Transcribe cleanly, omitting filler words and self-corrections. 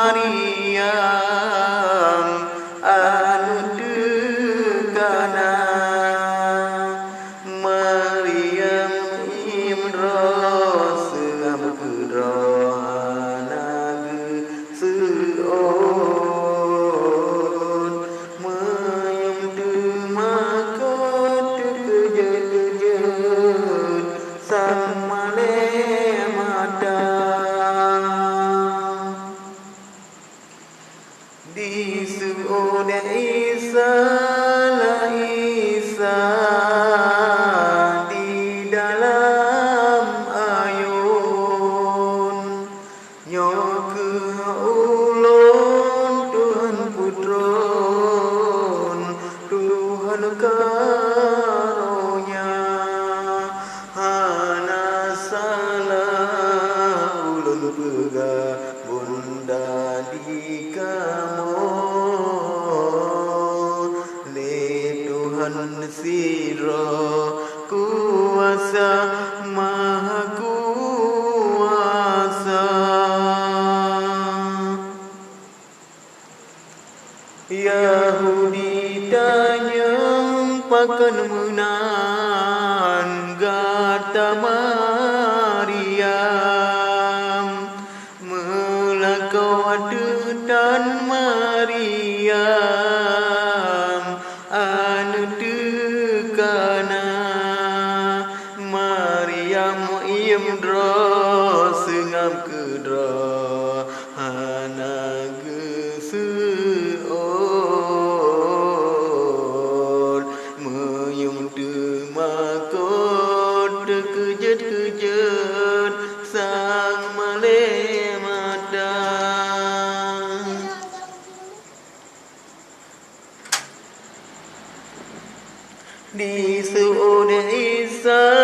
Maryam anu dekana Maryam imro sengam kedrohanaga seon mayum demakot terkejut sang malemata di su'ud Isa la Isa di dalam ayun nyoke ulun Tuhan putron Tuhan karunia hana salah ulun pegah bunda di kamu le Tuhan siro kuasa maha kuasa Yahudi tanya pakan menan gata Maryam melakau dan Maryam anu dekana Maryam imdro sengam kedro hanaga seon meyum demakot terkejut-kejut sang malemata di su'ud Isa